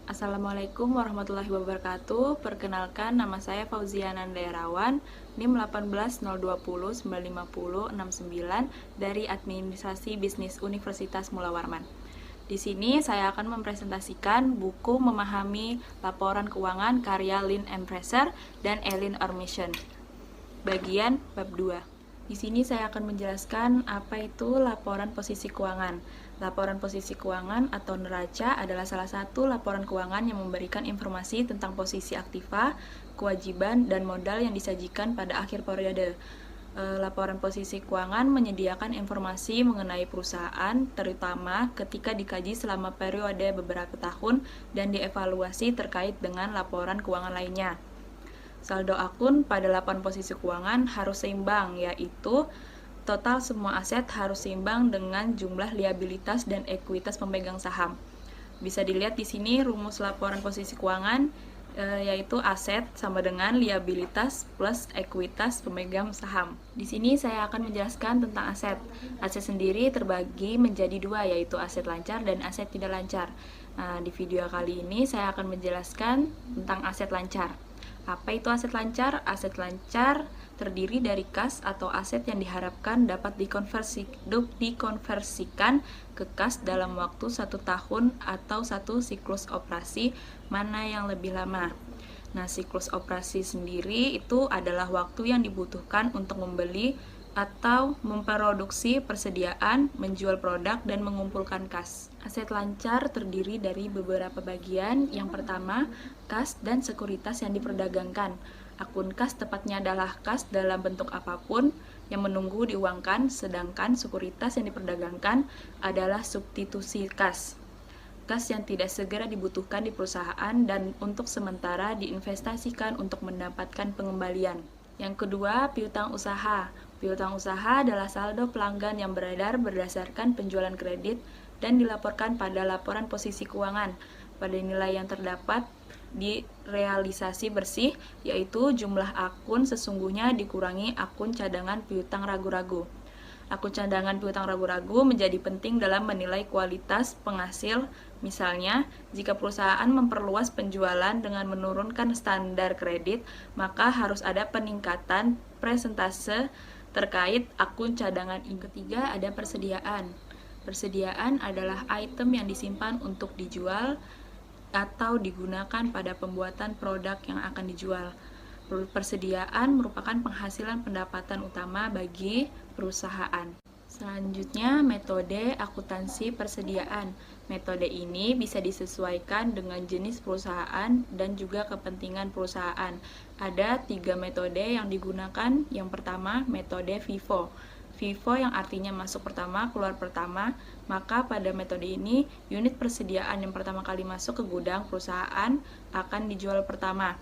Assalamualaikum warahmatullahi wabarakatuh. Perkenalkan, nama saya Fauzia Nandayarawan, NIM 180209509 dari Administrasi Bisnis Universitas Mula Warman. Di sini saya akan mempresentasikan buku Memahami Laporan Keuangan karya Lynn M. Fraser dan Ellen Ormission. Bagian bab 2. Di sini saya akan menjelaskan apa itu laporan posisi keuangan. Laporan posisi keuangan atau neraca adalah salah satu laporan keuangan yang memberikan informasi tentang posisi aktiva, kewajiban, dan modal yang disajikan pada akhir periode. Laporan posisi keuangan menyediakan informasi mengenai perusahaan, terutama ketika dikaji selama periode beberapa tahun dan dievaluasi terkait dengan laporan keuangan lainnya. Saldo akun pada laporan posisi keuangan harus seimbang, yaitu total semua aset harus seimbang dengan jumlah liabilitas dan ekuitas pemegang saham. Bisa dilihat di sini rumus laporan posisi keuangan, yaitu aset sama dengan liabilitas plus ekuitas pemegang saham. Di sini saya akan menjelaskan tentang aset. Aset sendiri terbagi menjadi dua, yaitu aset lancar dan aset tidak lancar. Nah, di video kali ini saya akan menjelaskan tentang aset lancar. Apa itu aset lancar? Aset lancar terdiri dari kas atau aset yang diharapkan dapat dikonversikan ke kas dalam waktu 1 tahun atau 1 siklus operasi, mana yang lebih lama. Nah, siklus operasi sendiri itu adalah waktu yang dibutuhkan untuk membeli atau memproduksi persediaan, menjual produk, dan mengumpulkan kas. Aset lancar terdiri dari beberapa bagian. Yang pertama, kas dan sekuritas yang diperdagangkan. Akun kas tepatnya adalah kas dalam bentuk apapun yang menunggu diuangkan, sedangkan sekuritas yang diperdagangkan adalah substitusi kas. Kas yang tidak segera dibutuhkan di perusahaan dan untuk sementara diinvestasikan untuk mendapatkan pengembalian. Yang kedua, piutang usaha. Piutang usaha adalah saldo pelanggan yang beredar berdasarkan penjualan kredit dan dilaporkan pada laporan posisi keuangan pada nilai yang terdapat di realisasi bersih, yaitu jumlah akun sesungguhnya dikurangi akun cadangan piutang ragu-ragu. Akun cadangan piutang ragu-ragu menjadi penting dalam menilai kualitas penghasil. Misalnya, jika perusahaan memperluas penjualan dengan menurunkan standar kredit, maka harus ada peningkatan persentase terkait akun cadangan. Yang ketiga, ada persediaan. Persediaan adalah item yang disimpan untuk dijual atau digunakan pada pembuatan produk yang akan dijual. Persediaan merupakan penghasilan pendapatan utama bagi perusahaan. Selanjutnya, metode akuntansi persediaan. Metode ini bisa disesuaikan dengan jenis perusahaan dan juga kepentingan perusahaan. Ada 3 metode yang digunakan. Yang pertama, metode FIFO. FIFO yang artinya masuk pertama, keluar pertama. Maka pada metode ini, unit persediaan yang pertama kali masuk ke gudang perusahaan akan dijual pertama.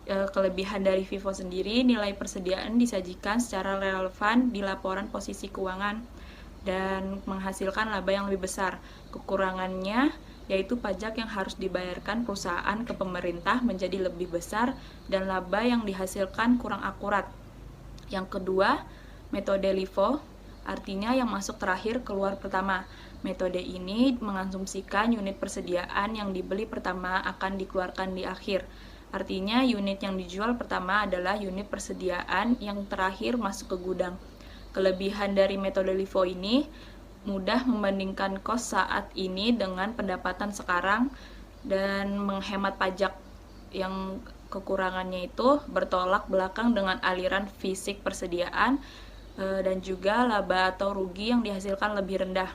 Kelebihan dari FIFO sendiri, nilai persediaan disajikan secara relevan di laporan posisi keuangan dan menghasilkan laba yang lebih besar. Kekurangannya yaitu pajak yang harus dibayarkan perusahaan ke pemerintah menjadi lebih besar dan laba yang dihasilkan kurang akurat. Yang kedua, metode LIFO, artinya yang masuk terakhir keluar pertama. Metode ini mengasumsikan unit persediaan yang dibeli pertama akan dikeluarkan di akhir. Artinya unit yang dijual pertama adalah unit persediaan yang terakhir masuk ke gudang. Kelebihan dari metode LIFO ini mudah membandingkan kos saat ini dengan pendapatan sekarang dan menghemat pajak. Yang kekurangannya itu bertolak belakang dengan aliran fisik persediaan dan juga laba atau rugi yang dihasilkan lebih rendah.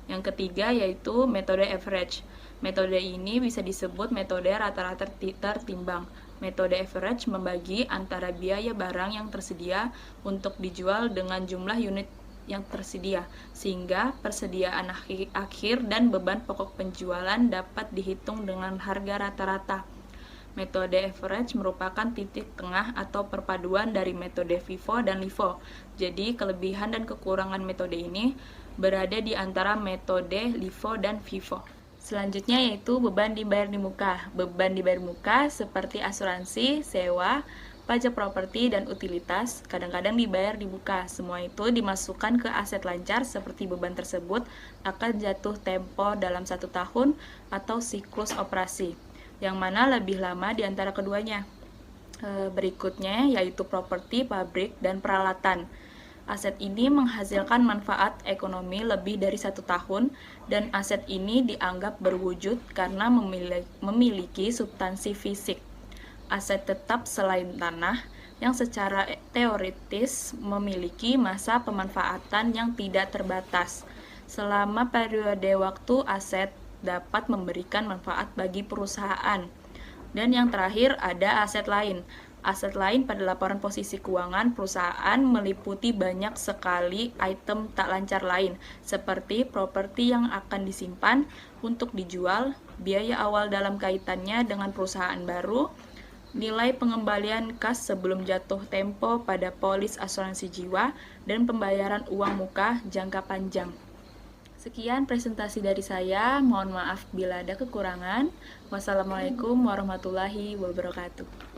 Yang ketiga yaitu metode average. Metode ini bisa disebut metode rata-rata tertimbang. Metode average membagi antara biaya barang yang tersedia untuk dijual dengan jumlah unit yang tersedia, sehingga persediaan akhir dan beban pokok penjualan dapat dihitung dengan harga rata-rata. Metode average merupakan titik tengah atau perpaduan dari metode FIFO dan LIFO. Jadi, kelebihan dan kekurangan metode ini berada di antara metode LIFO dan FIFO. Selanjutnya yaitu beban dibayar di muka. Beban dibayar muka seperti asuransi, sewa, pajak properti dan utilitas, kadang-kadang dibayar di muka. Semua itu dimasukkan ke aset lancar seperti beban tersebut akan jatuh tempo dalam 1 tahun atau siklus operasi, yang mana lebih lama di antara keduanya. Berikutnya yaitu properti, pabrik, dan peralatan. Aset ini menghasilkan manfaat ekonomi lebih dari 1 tahun, dan aset ini dianggap berwujud karena memiliki substansi fisik. Aset tetap selain tanah yang secara teoritis memiliki masa pemanfaatan yang tidak terbatas. Selama periode waktu aset dapat memberikan manfaat bagi perusahaan. Dan yang terakhir ada aset lain. Aset lain pada laporan posisi keuangan perusahaan meliputi banyak sekali item tak lancar lain, seperti properti yang akan disimpan untuk dijual, biaya awal dalam kaitannya dengan perusahaan baru, nilai pengembalian kas sebelum jatuh tempo pada polis asuransi jiwa, dan pembayaran uang muka jangka panjang. Sekian presentasi dari saya, mohon maaf bila ada kekurangan. Wassalamualaikum warahmatullahi wabarakatuh.